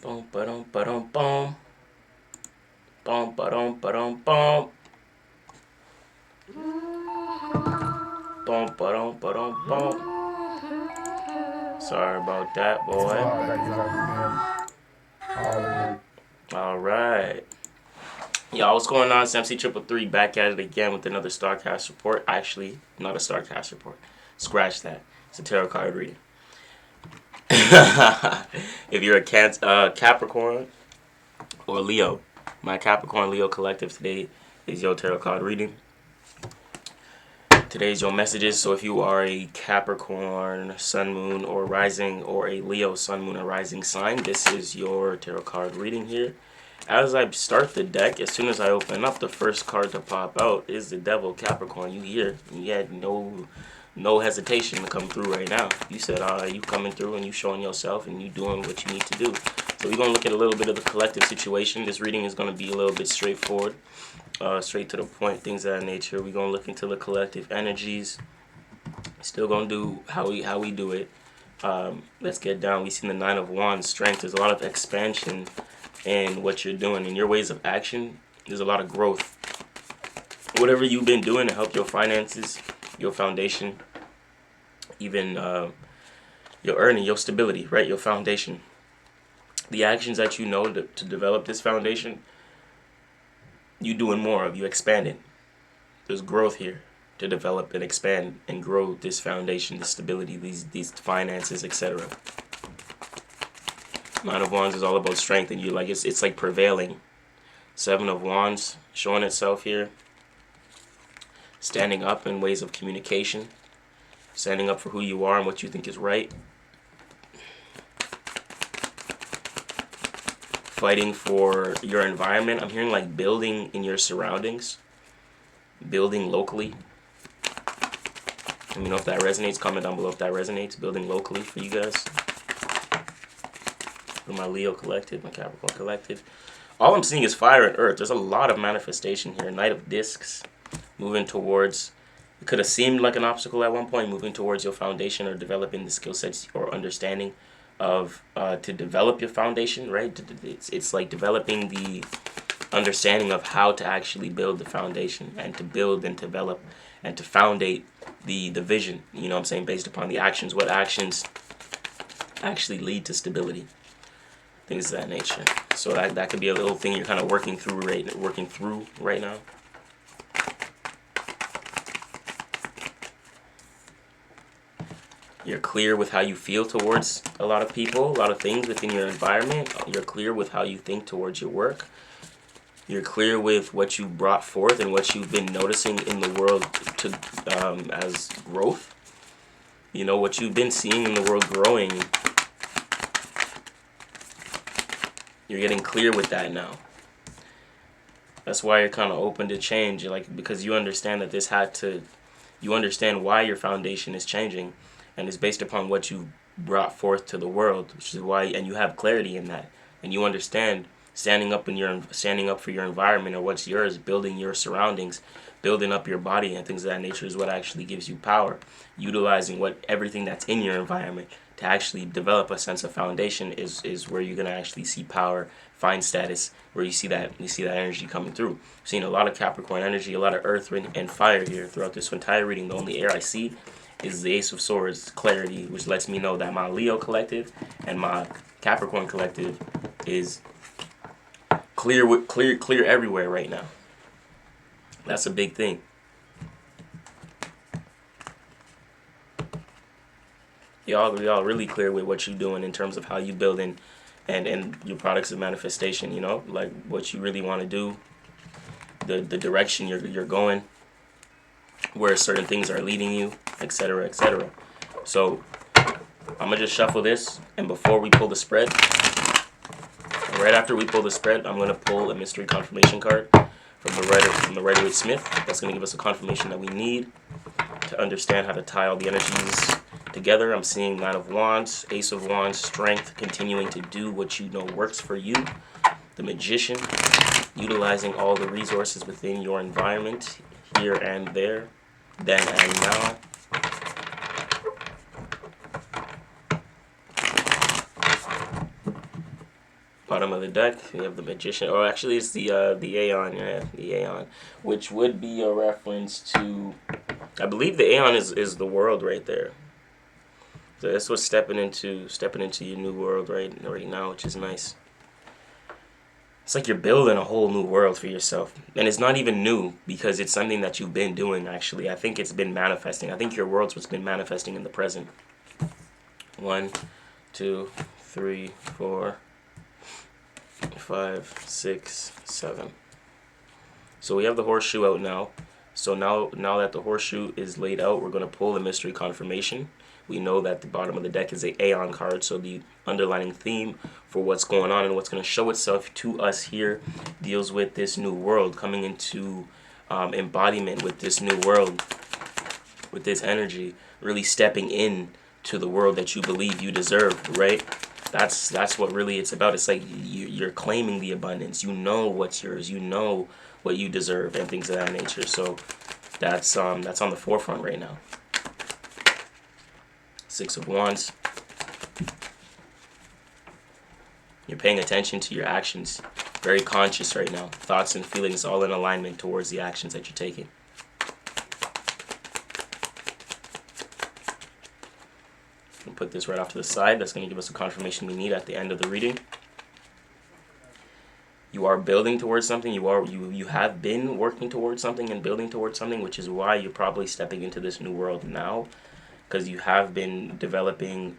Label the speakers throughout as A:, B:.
A: Boom, ba-dum, ba-dum, boom. Boom, ba-dum, ba-dum, boom. Boom, ba-dum, ba-dum, boom. Sorry about that, boy. All right. Y'all, what's going on? It's MC Triple Three back at it again with another StarCast report. Actually, not a StarCast report. Scratch that. It's a tarot card reading. If you're a Capricorn or Leo, my Capricorn Leo collective today is your tarot card reading. Today's your messages. So if you are a Capricorn Sun, Moon, or Rising, or a Leo Sun, Moon, or Rising sign, this is your tarot card reading here. As I start the deck, as soon as I open up, the first card to pop out is the Devil Capricorn. You here? You had no hesitation to come through right now. You said, you coming through and you showing yourself and you doing what you need to do. So we're going to look at a little bit of the collective situation. This reading is going to be a little bit straightforward, straight to the point, things of that nature. We're going to look into the collective energies. Still going to do how we do it. Let's get down. We see the Nine of Wands, strength. There's a lot of expansion in what you're doing. In your ways of action, there's a lot of growth. Whatever you've been doing to help your finances, your foundation, even your earning, your stability, right? Your foundation. The actions that you know to develop this foundation, you doing more of, you expanding. There's growth here to develop and expand and grow this foundation, this stability, these finances, etc. Nine of Wands is all about strength, and you like it's like prevailing. Seven of Wands showing itself here. Standing up in ways of communication. Standing up for who you are and what you think is right. Fighting for your environment. I'm hearing like building in your surroundings. Building locally. Let me know if that resonates. Comment down below if that resonates. Building locally for you guys. For my Leo collective, my Capricorn collective. All I'm seeing is fire and earth. There's a lot of manifestation here. Knight of Discs. Moving towards, it could have seemed like an obstacle at one point, moving towards your foundation or developing the skill sets or understanding of, to develop your foundation, right? It's like developing the understanding of how to actually build the foundation and to build and develop and to foundate the vision, you know what I'm saying, based upon the actions. What actions actually lead to stability? Things of that nature. So that could be a little thing you're kind of working through right now. You're clear with how you feel towards a lot of people, a lot of things within your environment. You're clear with how you think towards your work. You're clear with what you brought forth and what you've been noticing in the world to as growth. You know, what you've been seeing in the world growing. You're getting clear with that now. That's why you're kind of open to change, like, because you understand that you understand why your foundation is changing. And it's based upon what you brought forth to the world, which is why, and you have clarity in that, and you understand standing up for your environment or what's yours, building your surroundings, building up your body and things of that nature is what actually gives you power. Utilizing everything that's in your environment to actually develop a sense of foundation is where you're gonna actually see power, find status, where you see that energy coming through. I've seen a lot of Capricorn energy, a lot of earth and fire here throughout this entire reading. The only air I see is the Ace of Swords, clarity, which lets me know that my Leo collective and my Capricorn collective is clear everywhere right now. That's a big thing. Y'all really clear with what you're doing in terms of how you building and your products of manifestation, you know, like what you really want to do, the direction you're going. where certain things are leading you, etc., etc. So I'm gonna just shuffle this, and before we pull the spread, right after we pull the spread, I'm gonna pull a mystery confirmation card from the Rider-Waite Smith. That's gonna give us a confirmation that we need to understand how to tie all the energies together. I'm seeing Nine of Wands, Ace of Wands, Strength, continuing to do what you know works for you. The Magician, utilizing all the resources within your environment, here and there, then and now. Bottom of the deck, we have the Magician. Oh, actually, it's the Aeon, yeah, the Aeon, which would be a reference to, I believe the Aeon is the world right there. So that's what's stepping into your new world right now, which is nice. It's like you're building a whole new world for yourself. And it's not even new because it's something that you've been doing, actually. I think it's been manifesting. I think your world's what's been manifesting in the present. 1, 2, 3, 4, 5, 6, 7. So we have the horseshoe out now. So now that the horseshoe is laid out, we're going to pull the mystery confirmation. We know that the bottom of the deck is a Aeon card, so the underlining theme for what's going on and what's going to show itself to us here deals with this new world coming into embodiment with this new world, with this energy, really stepping in to the world that you believe you deserve, right? That's what really it's about. It's like you're claiming the abundance. You know what's yours. You know what you deserve and things of that nature. So that's on the forefront right now. 6 of Wands. You're paying attention to your actions. Very conscious right now. Thoughts and feelings all in alignment towards the actions that you're taking. We'll put this right off to the side. That's going to give us the confirmation we need at the end of the reading. You are building towards something. You have been working towards something and building towards something, which is why you're probably stepping into this new world now, because you have been developing.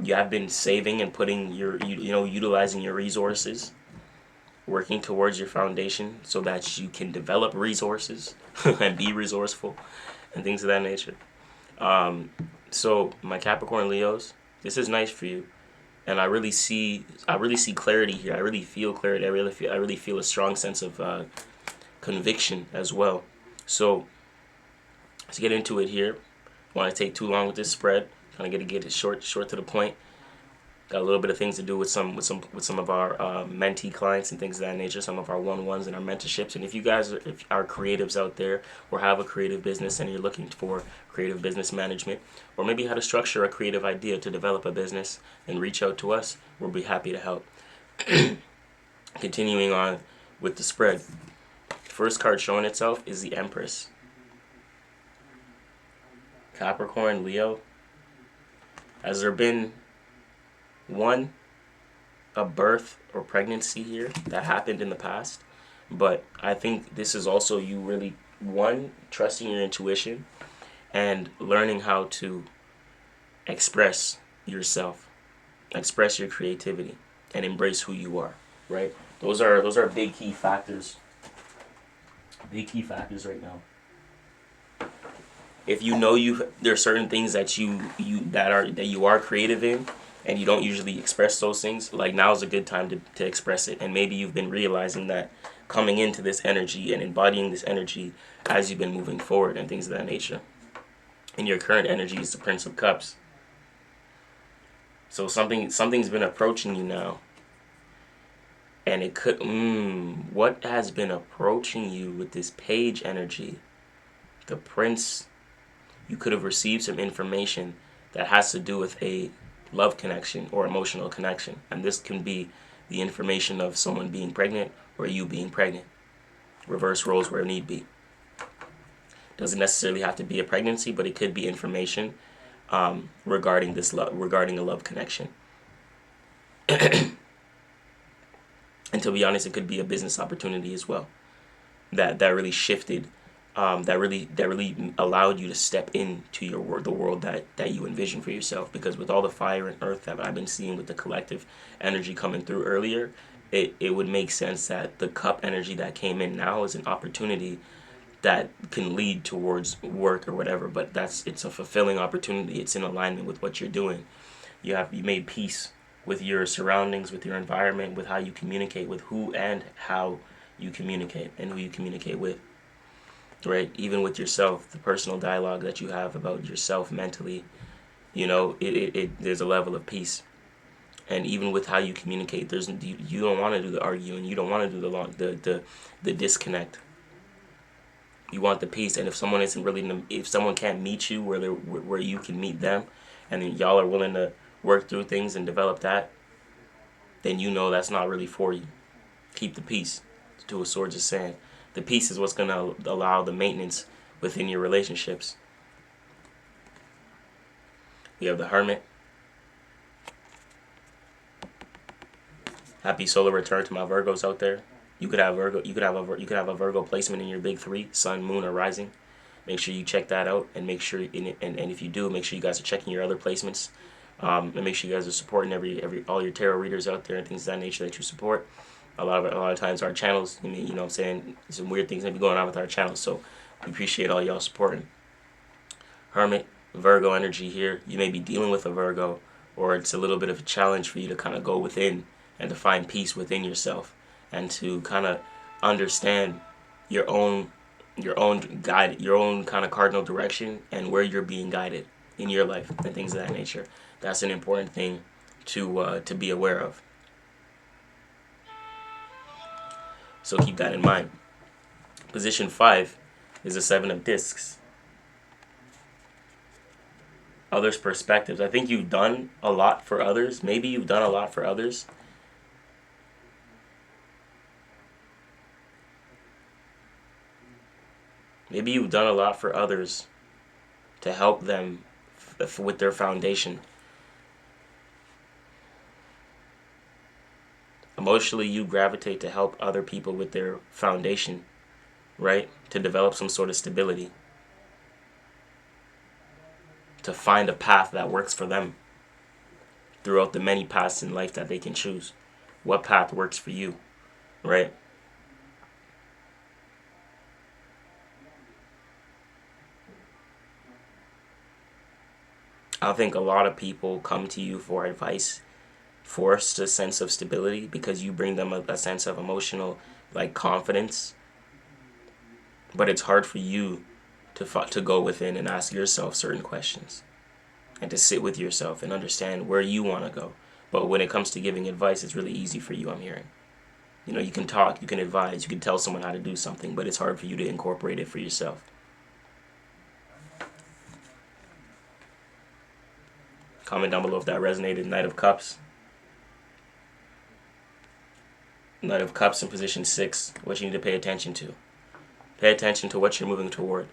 A: You have been saving and putting utilizing your resources, working towards your foundation so that you can develop resources and be resourceful and things of that nature. So my Capricorn Leos, this is nice for you, and I really see clarity here. I really feel clarity. I really feel a strong sense of conviction as well. So let's get into it here. I want to take too long with this spread. Kind of get it short to the point. Got a little bit of things to do with some of our mentee clients and things of that nature, some of our one-on-ones and our mentorships. And if you guys are creatives out there or have a creative business and you're looking for creative business management, or maybe how to structure a creative idea to develop a business, and reach out to us, we'll be happy to help. Continuing on with the spread. First card showing itself is the Empress. Capricorn, Leo. Has there been a birth or pregnancy here that happened in the past? But I think this is also you really, trusting your intuition and learning how to express yourself, express your creativity, and embrace who you are, right? Those are big key factors. Big key factors right now. If you know there are certain things that you are creative in, and you don't usually express those things, like now is a good time to express it. And maybe you've been realizing that coming into this energy and embodying this energy as you've been moving forward and things of that nature. And your current energy is the Prince of Cups. So something's been approaching you now. And it could, what has been approaching you with this Page energy? The Prince, you could have received some information that has to do with a love connection or emotional connection. And this can be the information of someone being pregnant or you being pregnant. Reverse roles where need be. Doesn't necessarily have to be a pregnancy, but it could be information regarding a love connection. And to be honest, it could be a business opportunity as well. That really shifted. That really allowed you to step into the world that you envision for yourself. Because with all the fire and earth that I've been seeing with the collective energy coming through earlier, it would make sense that the cup energy that came in now is an opportunity that can lead towards work or whatever, but it's a fulfilling opportunity. It's in alignment with what you're doing. You made peace with your surroundings, with your environment, with how you communicate, with who and how you communicate and who you communicate with. Right? Even with yourself, the personal dialogue that you have about yourself mentally, there's a level of peace. And even with how you communicate, you don't want to do the arguing, you don't want to do the disconnect. You want the peace, and if someone can't meet you where you can meet them, and then y'all are willing to work through things and develop that, then that's not really for you. Keep the peace. To a Swords is saying, the peace is what's going to allow the maintenance within your relationships. We have the Hermit. Happy solar return to my Virgos out there. You could have a Virgo placement in your big three, Sun, Moon, or Rising. Make sure you check that out, and make sure and if you do, make sure you guys are checking your other placements, and make sure you guys are supporting all your tarot readers out there and things of that nature that you support. A lot of times our channels, what I'm saying, some weird things may be going on with our channels, so we appreciate all y'all supporting. Hermit, Virgo energy here. You may be dealing with a Virgo, or it's a little bit of a challenge for you to kind of go within and to find peace within yourself, and to kind of understand your own guide, your own kind of cardinal direction, and where you're being guided in your life and things of that nature. That's an important thing to be aware of. So keep that in mind. Position 5 is the 7 of discs. Others' perspectives. I think you've done a lot for others. Maybe you've done a lot for others. Maybe you've done a lot for others to help them with their foundation. Emotionally, you gravitate to help other people with their foundation, right? To develop some sort of stability. To find a path that works for them throughout the many paths in life that they can choose. What path works for you, right? I think a lot of people come to you for advice, for a sense of stability, because you bring them a sense of emotional confidence. But it's hard for you to go within and ask yourself certain questions, and to sit with yourself and understand where you want to go. But when it comes to giving advice, it's really easy for you, I'm hearing. You can talk, you can advise, you can tell someone how to do something, but it's hard for you to incorporate it for yourself. Comment down below if that resonated. Knight of Cups. Knight of Cups in position 6. What you need to pay attention to. Pay attention to what you're moving toward.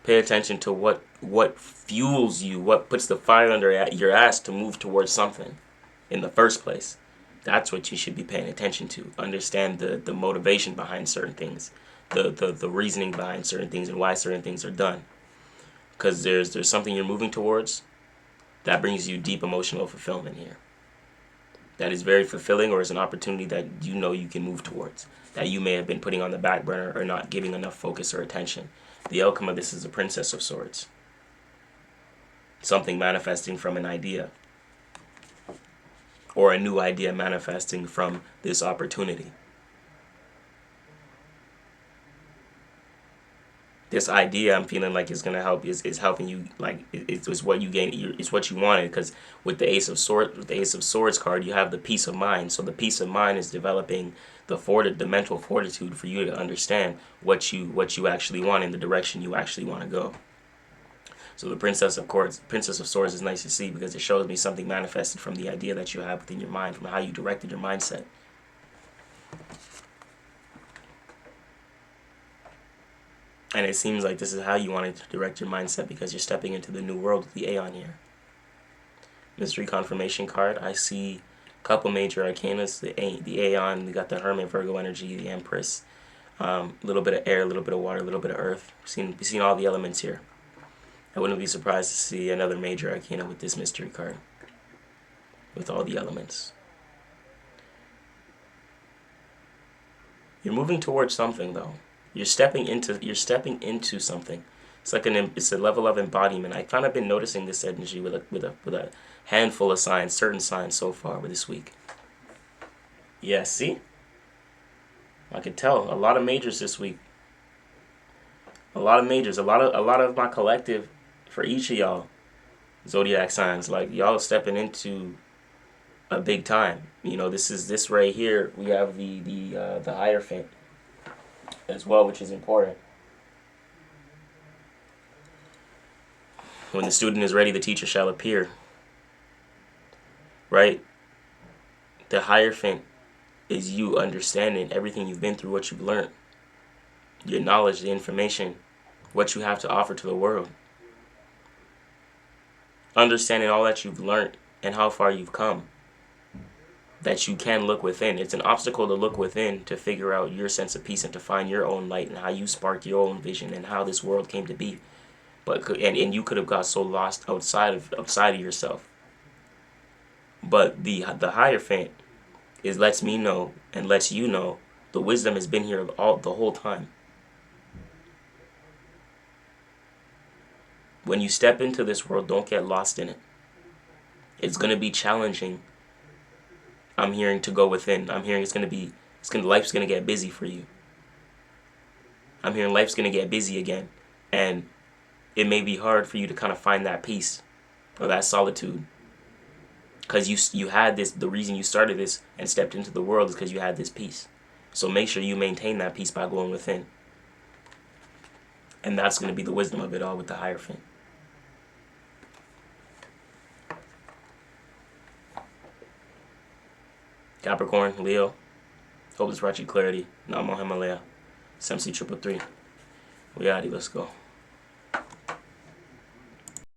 A: Pay attention to what fuels you, what puts the fire under your ass to move towards something in the first place. That's what you should be paying attention to. Understand the motivation behind certain things, the reasoning behind certain things, and why certain things are done. Because there's something you're moving towards that brings you deep emotional fulfillment here. That is very fulfilling, or is an opportunity that you can move towards, that you may have been putting on the back burner or not giving enough focus or attention. The outcome of this is the Princess of Swords. Something manifesting from an idea, or a new idea manifesting from this opportunity. This idea, I'm feeling like it's gonna help. Is helping you. It's what you gain. It's what you wanted. Because with the Ace of Swords card, you have the peace of mind. So the peace of mind is developing the mental fortitude for you to understand what you actually want in the direction you actually want to go. So the Princess of Swords is nice to see, because it shows me something manifested from the idea that you have within your mind, from how you directed your mindset. And it seems like this is how you wanted to direct your mindset, because you're stepping into the new world with the Aeon here. Mystery confirmation card. I see a couple major arcanas. The Aeon. We got the Hermit, Virgo energy, the Empress. A little bit of air, a little bit of water, a little bit of earth. We've seen all the elements here. I wouldn't be surprised to see another major arcana with this mystery card, with all the elements. You're moving towards something, though. You're stepping into something. It's a level of embodiment. I've kind of been noticing this energy with a handful of signs, certain signs so far with this week. Yeah, see, I could tell a lot of majors this week. A lot of majors. A lot of my collective for each of y'all zodiac signs. Like y'all stepping into a big time. This right here. We have the Hierophant as well, which is important. When the student is ready, the teacher shall appear. Right? The Hierophant is you understanding everything you've been through, what you've learned, your knowledge, the information, what you have to offer to the world. Understanding all that you've learned and how far you've come. That you can look within. It's an obstacle to look within to figure out your sense of peace and to find your own light and how you sparked your own vision and how this world came to be. And you could have got so lost outside of yourself. But the Hierophant lets me know and lets you know the wisdom has been here the whole time. When you step into this world, don't get lost in it. It's gonna be challenging. I'm hearing to go within. I'm hearing life's gonna get busy for you. I'm hearing life's gonna get busy again, and it may be hard for you to kind of find that peace or that solitude. Because you had this, the reason you started this and stepped into the world is because you had this peace. So make sure you maintain that peace by going within. And that's going to be the wisdom of it all with the Hierophant. Capricorn, Leo, hope this brought you clarity. Namo Himalaya, Semsi 333. We out here, let's go.